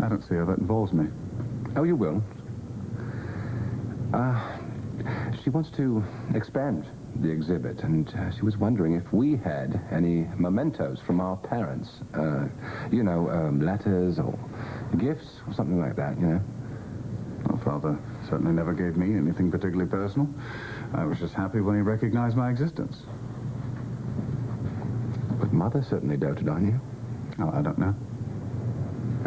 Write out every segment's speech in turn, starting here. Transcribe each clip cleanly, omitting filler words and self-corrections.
I don't see how that involves me. Oh, you will. She wants to expand the exhibit, and she was wondering if we had any mementos from our parents. Letters or gifts or something like that, you know. Well, Father certainly never gave me anything particularly personal. I was just happy when he recognized my existence. But Mother certainly doted on you. Oh, I don't know.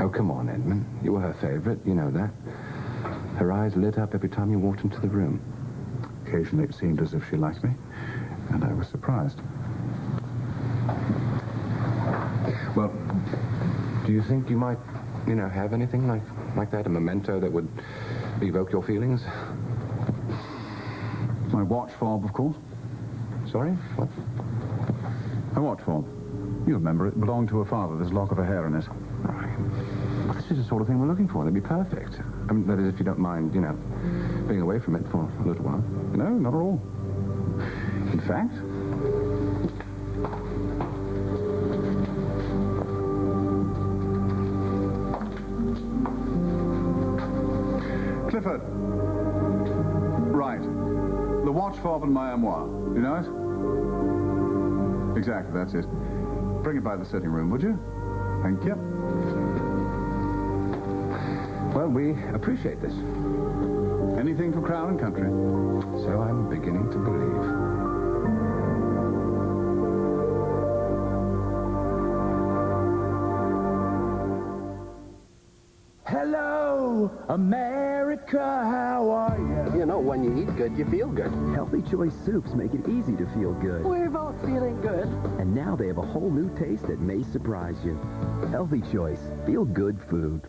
Oh, come on, Edmund. You were her favorite, you know that. Her eyes lit up every time you walked into the room. Occasionally it seemed as if she liked me, and I was surprised. Well, do you think you might, have anything like that, a memento that would evoke your feelings? My watch fob, of course. Sorry? What? My watch fob. You remember it belonged to her father. There's a lock of her hair in it. Right. Well, this is the sort of thing we're looking for. That'd be perfect. I mean, that is, if you don't mind, being away from it for a little while. No, not at all. In fact... Clifford. Right. The watch fob and my armoire. You know it? Exactly, that's it. Bring it by the sitting room, would you? Thank you. Well, we appreciate this. Anything for Crown and Country. So I'm beginning to believe. Hello, America, how are you? You know, when you eat good, you feel good. Healthy Choice soups make it easy to feel good. We're both feeling good. And now they have a whole new taste that may surprise you. Healthy Choice. Feel good food.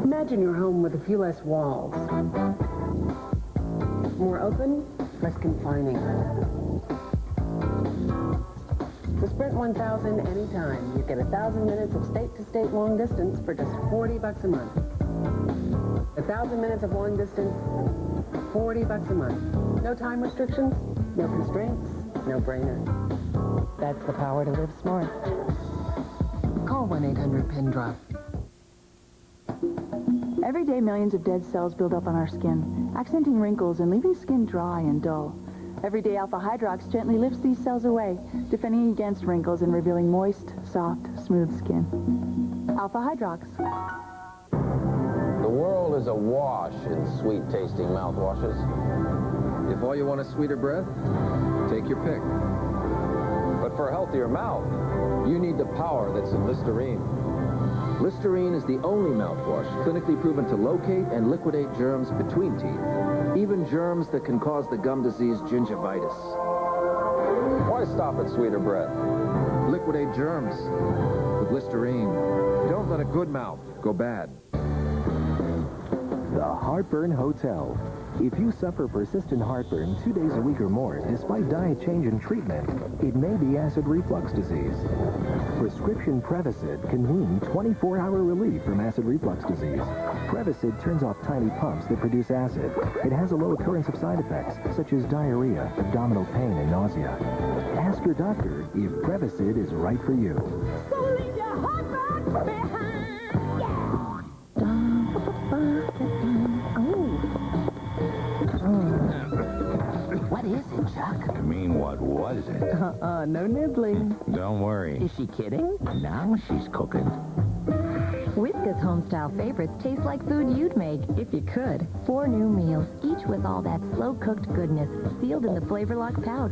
Imagine your home with a few less walls. More open, less confining. The Sprint 1000 anytime. You get 1,000 minutes of state-to-state long distance for just $40 a month. 1,000 minutes of long distance, $40 a month. No time restrictions, no constraints, no brainer. That's the power to live smart. Call 1-800-PIN-DROP. Every day, millions of dead cells build up on our skin, accenting wrinkles and leaving skin dry and dull. Every day, Alpha Hydrox gently lifts these cells away, defending against wrinkles and revealing moist, soft, smooth skin. Alpha Hydrox. The world is awash in sweet-tasting mouthwashes. If all you want is sweeter breath, take your pick. But for a healthier mouth, you need the power that's in Listerine. Listerine is the only mouthwash clinically proven to locate and liquidate germs between teeth, even germs that can cause the gum disease gingivitis. Why stop at sweeter breath? Liquidate germs with Listerine. Don't let a good mouth go bad. The Heartburn Hotel. If you suffer persistent heartburn 2 days a week or more, despite diet change and treatment, it may be acid reflux disease. Prescription Prevacid can mean 24-hour relief from acid reflux disease. Prevacid turns off tiny pumps that produce acid. It has a low occurrence of side effects, such as diarrhea, abdominal pain, and nausea. Ask your doctor if Prevacid is right for you. So leave your heartburn behind. What is it, Chuck? You mean, what was it? No nibbling. Don't worry. Is she kidding? Now she's cooking. Whiskas homestyle favorites taste like food you'd make, if you could. 4 new meals, each with all that slow-cooked goodness, sealed in the Flavor Lock pouch.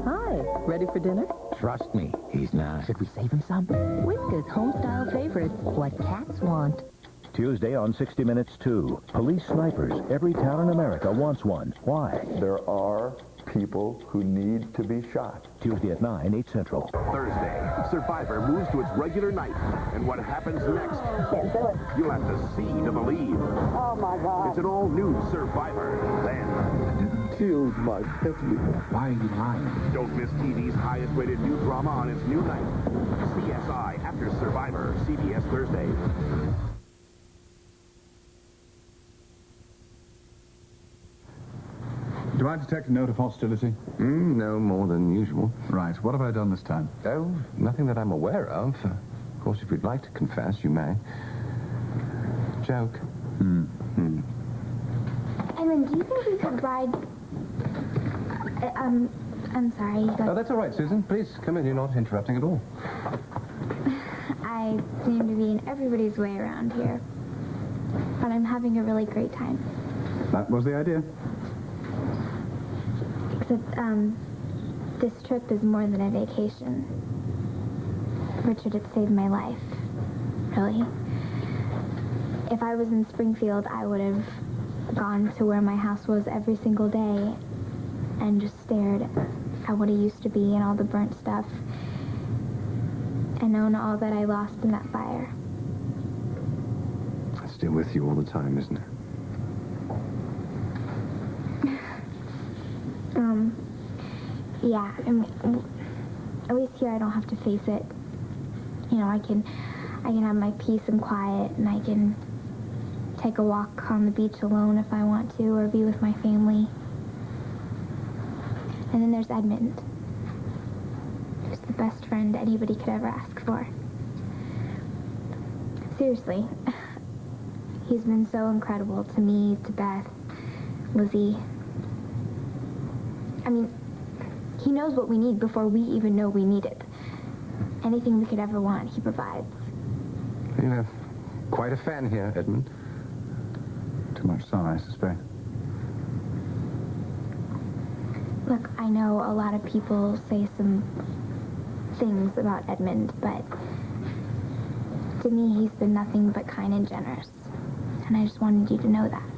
Hi, ready for dinner? Trust me, he's not. Should we save him some? Whiskas homestyle favorites, what cats want. Tuesday on 60 Minutes 2. Police snipers. Every town in America wants one. Why? There are people who need to be shot. Tuesday at 9, 8 Central. Thursday, Survivor moves to its regular night. And what happens next? Can't do it. You'll have to see to believe. Oh, my God. It's an all-new Survivor. Then... Killed my family. Why are you lying? Don't miss TV's highest-rated new drama on its new night. CSI After Survivor, CBS Thursday. Do I detect a note of hostility? No more than usual. Right. What have I done this time? Oh, nothing that I'm aware of. course, if you'd like to confess, you may. Joke. Edmund, do you think we could ride... I'm sorry. Oh, that's all right, Susan. Please, come in. You're not interrupting at all. I seem to be in everybody's way around here. But I'm having a really great time. That was the idea. Except, this trip is more than a vacation. Richard, it saved my life. Really. If I was in Springfield, I would have gone to where my house was every single day and just stared at what it used to be and all the burnt stuff and known all that I lost in that fire. It's still with you all the time, isn't it? Yeah, I mean, at least here I don't have to face it. You know, I can have my peace and quiet, and I can take a walk on the beach alone if I want to, or be with my family. And then there's Edmund, who's the best friend anybody could ever ask for. Seriously, he's been so incredible to me, to Beth, Lizzie. I mean, he knows what we need before we even know we need it. Anything we could ever want, he provides. You have quite a fan here, Edmund. Too much sun, I suspect. Look, I know a lot of people say some things about Edmund, but to me, he's been nothing but kind and generous. And I just wanted you to know that.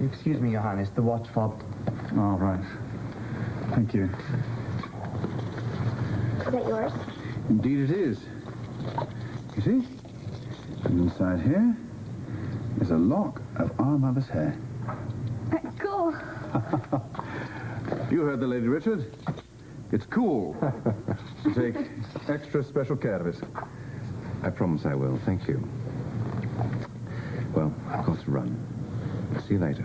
Excuse me, Johannes, the watch fob. All right. Thank you. Is that yours? Indeed it is. You see? And inside here is a lock of our mother's hair. Cool. You heard the lady, Richard. It's cool. So take extra special care of it. I promise I will. Thank you. Well, I've got to run. See you later.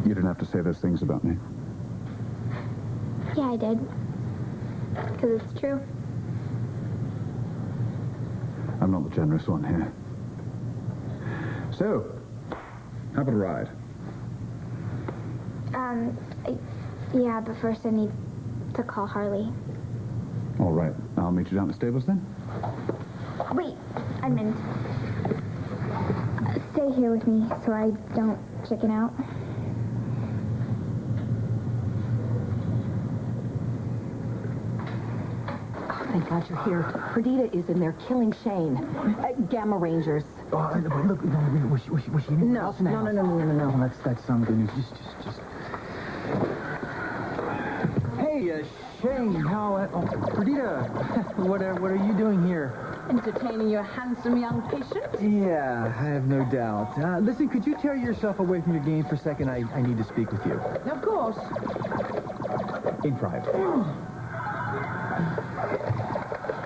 You didn't have to say those things about me. Yeah, I did. Because it's true. I'm not the generous one here. So, how about a ride? Yeah, but first I need to call Harley. All right. I'll meet you down at the stables then. Wait, Edmund. Stay here with me so I don't chicken out. Oh, thank God you're here. Perdita is in there killing Shane. Gamma Rangers. Look, was she in the house now? No. That's some good news. Just... Hey, Shane, how... Perdita, what are you doing here? Entertaining your handsome young patient? Yeah, I have no doubt. Listen, could you tear yourself away from your game for a second? I need to speak with you. Of course. In private.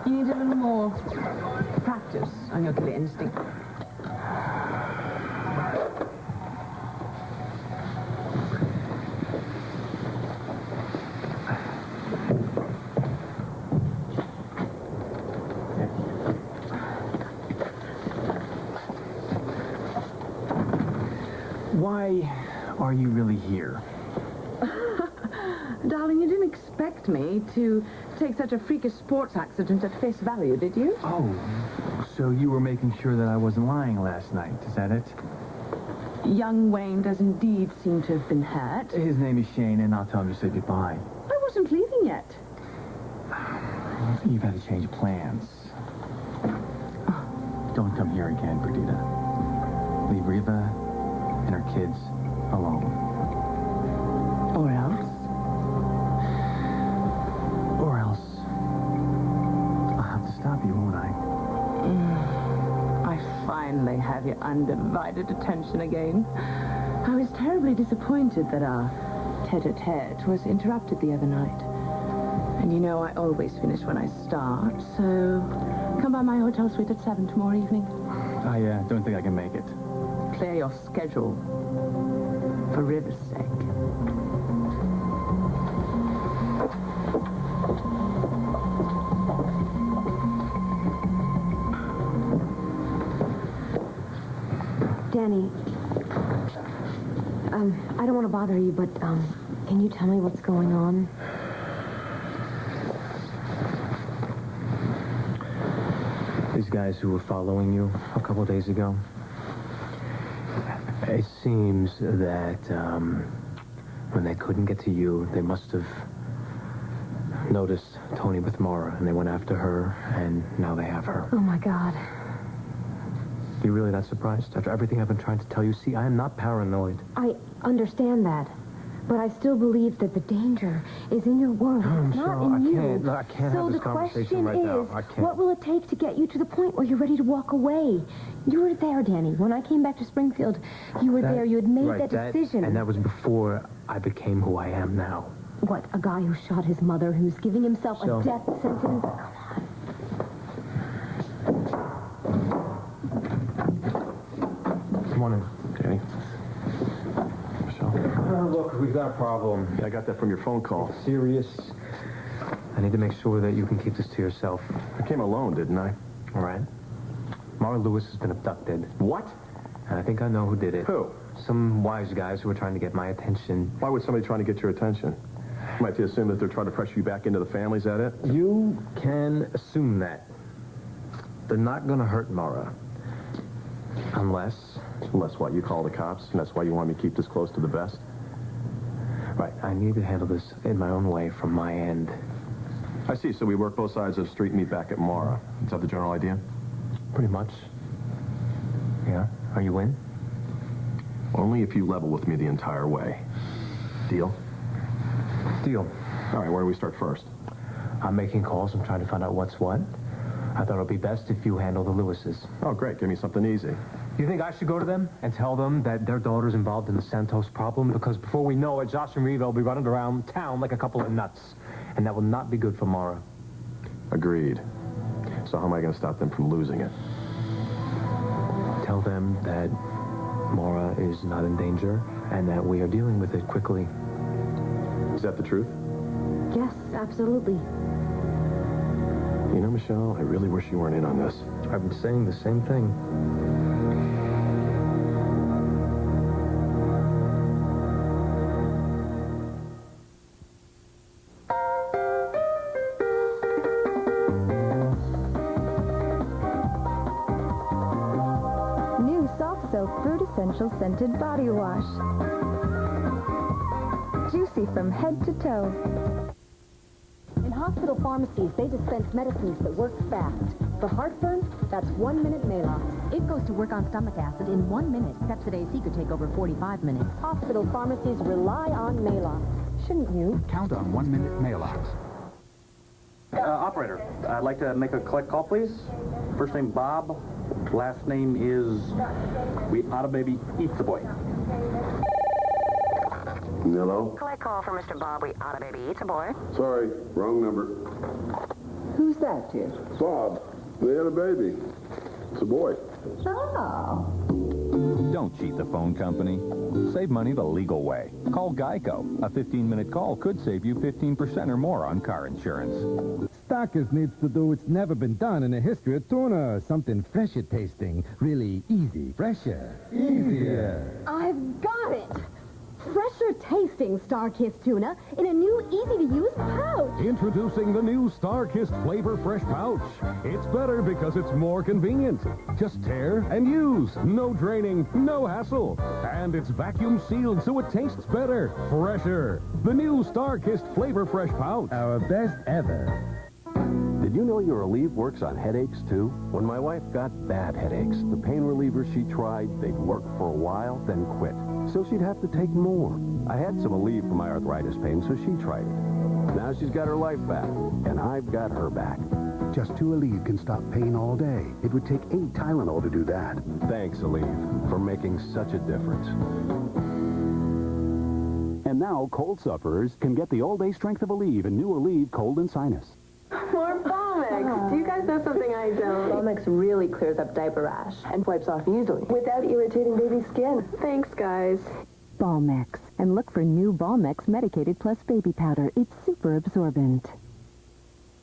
You need a little more practice on your killer instinct. Why are you really here? Darling, you didn't expect me to take such a freakish sports accident at face value, did you? Oh, so you were making sure that I wasn't lying last night, is that it? Young Wayne does indeed seem to have been hurt. His name is Shane, and I'll tell him to say goodbye. I wasn't leaving yet. You've had to change plans. Don't come here again, Perdita. Leave Reva and her kids alone. Or else? Or else, I'll have to stop you, won't I? I finally have your undivided attention again. I was terribly disappointed that our tete-a-tete was interrupted the other night. And you know I always finish when I start, so come by my hotel suite at 7 tomorrow evening. I don't think I can make it. Clear your schedule. for river's sake. Danny, I don't want to bother you, but, can you tell me what's going on? These guys who were following you a couple of days ago, it seems that, when they couldn't get to you, they must have noticed Tony with Mara, and they went after her, and now they have her. Oh, my God. You're really not surprised? After everything I've been trying to tell you, see, I am not paranoid. I understand that, but I still believe that the danger is in your world. It's not in you. I can't have this conversation right now. I can't. What will it take to get you to the point where you're ready to walk away? You were there, Danny. When I came back to Springfield, you were there. You had made that decision. And that was before I became who I am now. What, a guy who shot his mother, who's giving himself a death sentence? Come on. Come on in, Danny. Look, we've got a problem. I got that from your phone call. It's serious. I need to make sure that you can keep this to yourself. I came alone, didn't I? All right. Mara Lewis has been abducted. What? And I think I know who did it. Who? Some wise guys who were trying to get my attention. Why would somebody trying to get your attention? Might you assume that they're trying to pressure you back into the family, is that it? You can assume that. They're not going to hurt Mara. Unless what, you call the cops, and that's why you want me to keep this close to the vest? Right, I need to handle this in my own way from my end. I see, so we work both sides of the street and meet back at Mara. Is that the general idea? Pretty much. Yeah, are you in? Only if you level with me the entire way. Deal? Deal. All right, where do we start first? I'm making calls. I'm trying to find out what's what. I thought it would be best if you handle the Lewises. Oh, great. Give me something easy. You think I should go to them and tell them that their daughter's involved in the Santos problem? Because before we know it, Josh and Reva will be running around town like a couple of nuts. And that will not be good for Mara. Agreed. So how am I going to stop them from losing it? Tell them that Mara is not in danger and that we are dealing with it quickly. Is that the truth? Yes, absolutely. You know, Michelle, I really wish you weren't in on this. I've been saying the same thing. New Soft Soap Fruit Essential Scented Body Wash. Juicy from head to toe. In hospital pharmacies, they dispense medicines that work fast. For heartburn, that's 1 minute Maalox. It goes to work on stomach acid in 1 minute. Pepcid AC could take over 45 minutes. Hospital pharmacies rely on Maalox. Shouldn't you? Count on 1 minute Maalox. Operator, I'd like to make a collect call, please. First name Bob. Last name is We Oughta Baby Eats a Boy. Hello? Collect call for Mr. Bob. We Oughta Baby Eats a Boy. Sorry, wrong number. Who's that, dear? Bob, they had a baby. It's a boy. Oh. Don't cheat the phone company. Save money the legal way. Call Geico. A 15-minute call could save you 15% or more on car insurance. Starkist needs to do what's never been done in the history of tuna. Something fresher tasting. Really easy. Fresher. Easier. I've got it! Fresher tasting Star-Kissed tuna in a new easy-to-use pouch. Introducing the new Star-Kissed Flavor Fresh Pouch. It's better because it's more convenient. Just tear and use. No draining, no hassle. And it's vacuum sealed so it tastes better, fresher. The new Star-Kissed Flavor Fresh Pouch. Our best ever. Did you know your Aleve works on headaches, too? When my wife got bad headaches, the pain relievers she tried, they'd work for a while, then quit. So she'd have to take more. I had some Aleve for my arthritis pain, so she tried it. Now she's got her life back, and I've got her back. Just 2 Aleve can stop pain all day. It would take 8 Tylenol to do that. Thanks, Aleve, for making such a difference. And now, cold sufferers can get the all-day strength of Aleve and new Aleve Cold and Sinus. More Bomex. Do you guys know something I don't? Bomex really clears up diaper rash and wipes off easily. Without irritating baby skin. Thanks, guys. Balmex. And look for new Balmex Medicated Plus Baby Powder. It's super absorbent.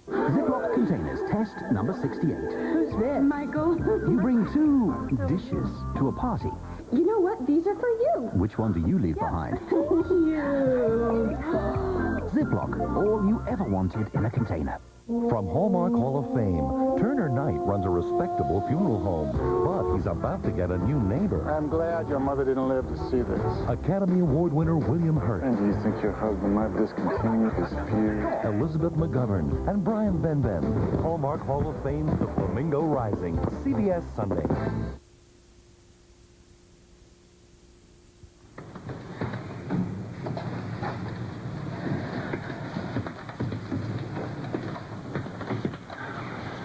Ziploc containers, test number 68. Who's this? Michael. You bring 2 dishes to a party. You know what? These are for you. Which one do you leave behind? Thank you. Ziploc, all you ever wanted in a container. From Hallmark Hall of Fame, Turner Knight runs a respectable funeral home, but he's about to get a new neighbor. I'm glad your mother didn't live to see this. Academy Award winner William Hurt. And do you think your husband might discontinue his feud? Elizabeth McGovern and Brian Benben. Hallmark Hall of Fame, The Flamingo Rising. CBS Sunday.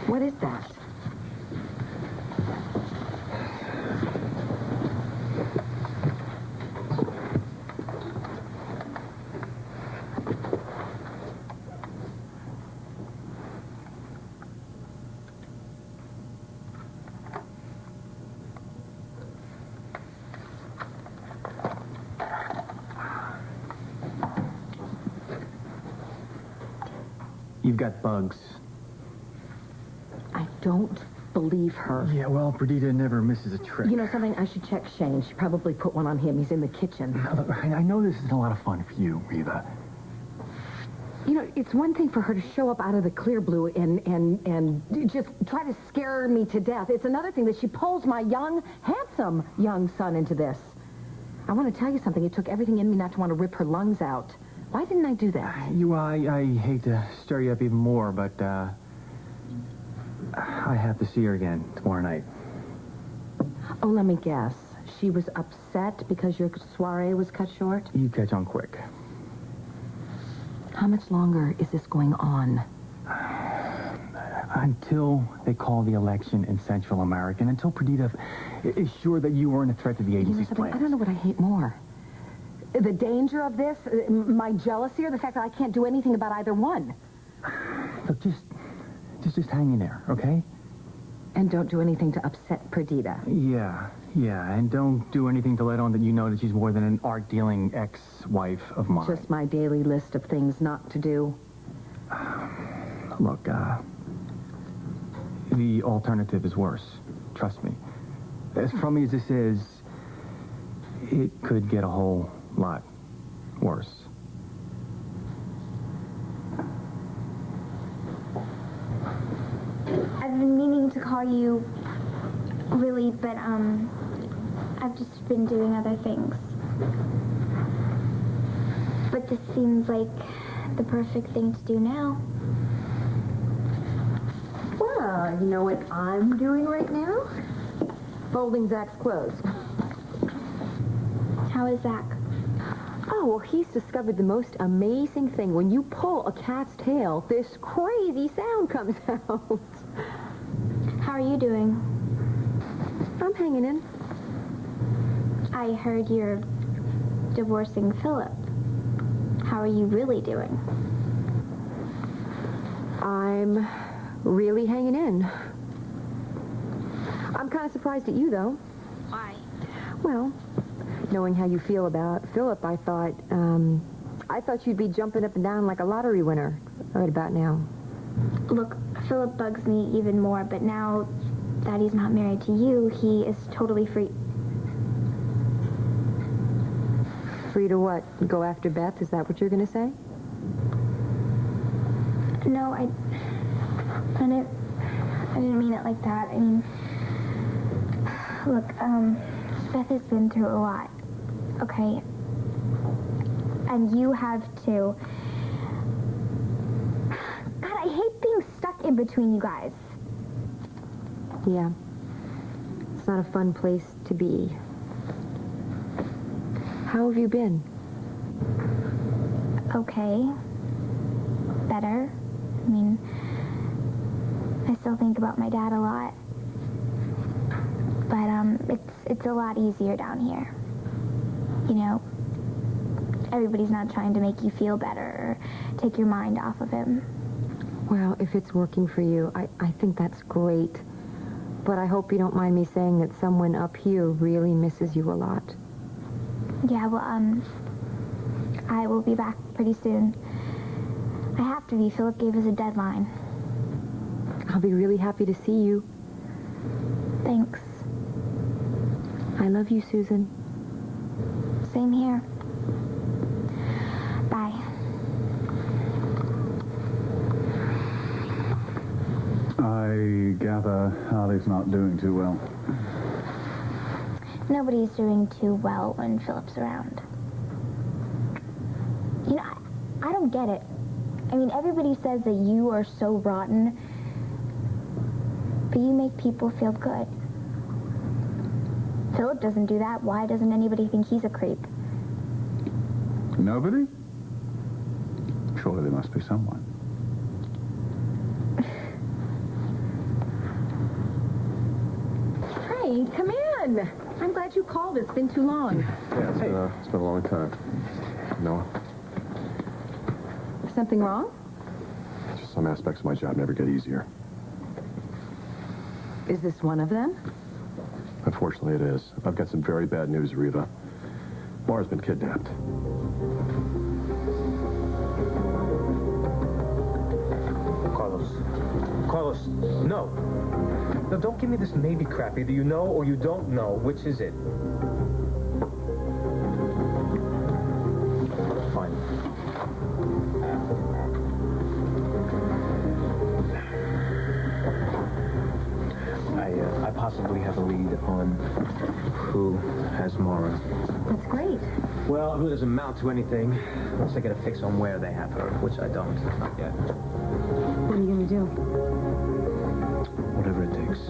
What is that? You've got bugs. I don't believe her. Yeah, well, Perdita never misses a trick. You know something? I should check Shane. She probably put one on him. He's in the kitchen. Now, look, I know this isn't a lot of fun for you, Reva. You know, it's one thing for her to show up out of the clear blue and just try to scare me to death. It's another thing that she pulls my young, handsome young son into this. I want to tell you something. It took everything in me not to want to rip her lungs out. Why didn't I do that? I hate to stir you up even more, but, I have to see her again tomorrow night. Oh, let me guess. She was upset because your soiree was cut short? You catch on quick. How much longer is this going on? Until they call the election in Central America, and until Perdita is sure that you weren't a threat to the agency's plans. I don't know what I hate more. The danger of this, my jealousy, or the fact that I can't do anything about either one. Look, just hang in there, okay? And don't do anything to upset Perdita. Yeah, and don't do anything to let on that you know that she's more than an art-dealing ex-wife of mine. Just my daily list of things not to do. Look, the alternative is worse. Trust me. As crummy as this is, it could get a whole lot worse. I've been meaning to call you, really, but, I've just been doing other things. But this seems like the perfect thing to do now. Well, you know what I'm doing right now? Folding Zach's clothes. How is Zach? Oh, well, he's discovered the most amazing thing. When you pull a cat's tail, this crazy sound comes out. How are you doing? I'm hanging in. I heard you're divorcing Philip. How are you really doing? I'm really hanging in. I'm kind of surprised at you, though. Why? Well, knowing how you feel about Philip, I thought you'd be jumping up and down like a lottery winner right about now. Look, Philip bugs me even more, but now that he's not married to you, he is totally free. Free to what? Go after Beth? Is that what you're going to say? No, I didn't mean it like that. I mean, look, Beth has been through a lot, okay? And you have too. God, I hate being stuck in between you guys. Yeah. It's not a fun place to be. How have you been? Okay. Better. I mean, I still think about my dad a lot. But, it's a lot easier down here. You know, everybody's not trying to make you feel better or take your mind off of him. Well, if it's working for you, I think that's great. But I hope you don't mind me saying that someone up here really misses you a lot. Yeah, well, I will be back pretty soon. I have to be. Philip gave us a deadline. I'll be really happy to see you. Thanks. I love you, Susan. Same here. Bye. I gather Harley's not doing too well. Nobody's doing too well when Philip's around. You know, I don't get it. I mean, everybody says that you are so rotten, but you make people feel good. Philip doesn't do that. Why doesn't anybody think he's a creep? Nobody? Surely there must be someone. Hey, come in. I'm glad you called. It's been too long. Yeah, it's been a long time. Noah, Something wrong? just some aspects of my job never get easier. Is this one of them? Unfortunately, it is. I've got some very bad news, Reva. Laura's been kidnapped. Carlos, no. No, don't give me this maybe crap. Either you know or you don't know. Which is it? Fine. I possibly have a lead on who has Mara. That's great. Well, it really doesn't amount to anything unless I get a fix on where they have her, which I don't. Not yet. What are you going to do? Whatever it takes.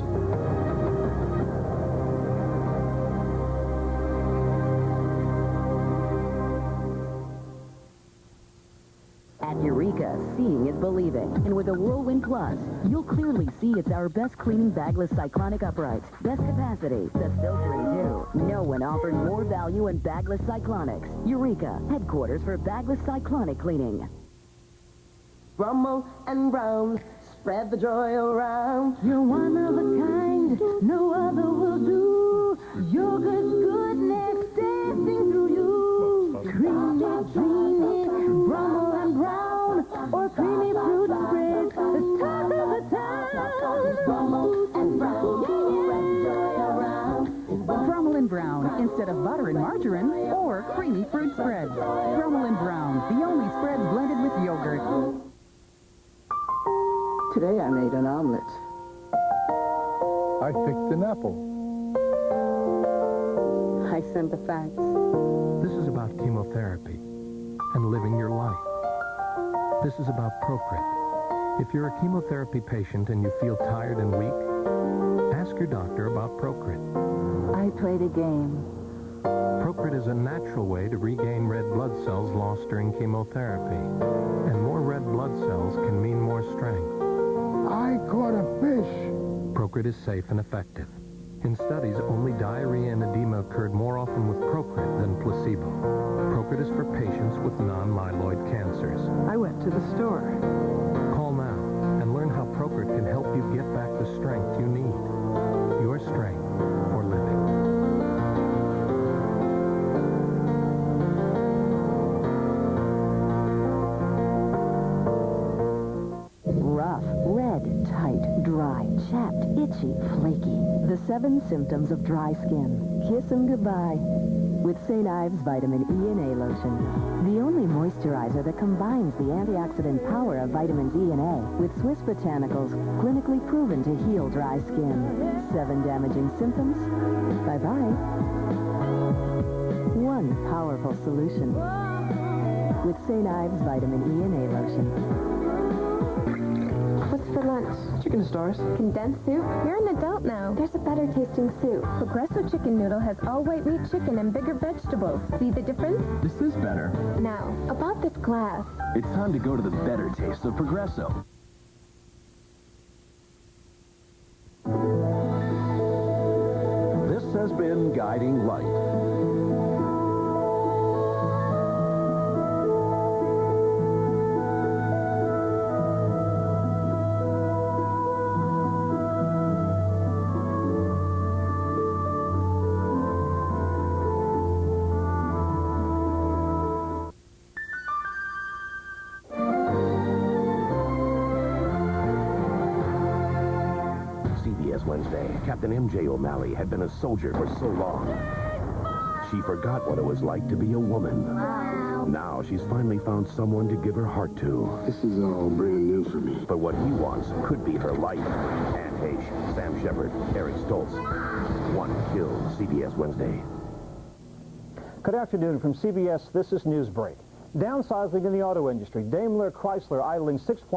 At Eureka, seeing is believing. And with the Whirlwind Plus, you'll clearly see it's our best cleaning bagless cyclonic uprights. Best capacity, best filtering too. No one offered more value in bagless cyclonics. Eureka, headquarters for bagless cyclonic cleaning. Brummel and Brown, spread the joy around. You're one of a kind, no other will do. Yogurt's goodness dancing through you. Creamy, Brummel and Brown, or creamy fruit spread, the talk of the town. Brummel and Brown, spread the joy around. Brummel and Brown, instead of butter and margarine, or creamy fruit spread. Brummel and Brown, the only spread blended with yogurt. Today I made an omelet. I picked an apple. I sympathize. This is about chemotherapy and living your life. This is about Procrit. If you're a chemotherapy patient and you feel tired and weak, ask your doctor about Procrit. I played a game. Procrit is a natural way to regain red blood cells lost during chemotherapy. And more red blood cells can mean more strength. I caught a fish. Procrit is safe and effective. In studies, only diarrhea and edema occurred more often with Procrit than placebo. Procrit is for patients with non-myeloid cancers. I went to the store. Call now and learn how Procrit can help you get back the strength you need. Your strength for living. Rough, red, tight, dry, chapped, itchy, flaky. The 7 symptoms of dry skin. Kiss 'em goodbye. With St. Ives Vitamin E and A Lotion. The only moisturizer that combines the antioxidant power of vitamins E and A with Swiss botanicals clinically proven to heal dry skin. 7 damaging symptoms? Bye-bye. 1 powerful solution. With St. Ives Vitamin E and A Lotion. What's for lunch? Chicken stars. Condensed soup? You're an adult now. There's a better tasting soup. Progresso chicken noodle has all white meat chicken and bigger vegetables. See the difference? This is better. Now, about this glass. It's time to go to the better taste of Progresso. This has been Guiding Light. Wednesday, Captain M.J. O'Malley had been a soldier for so long. She forgot what it was like to be a woman. Now she's finally found someone to give her heart to. This is all brand new for me. But what he wants could be her life. Anne Heche, Sam Shepard, Eric Stoltz. One killed. CBS Wednesday. Good afternoon from CBS. This is Newsbreak. Downsizing in the auto industry. Daimler Chrysler idling 6 plants.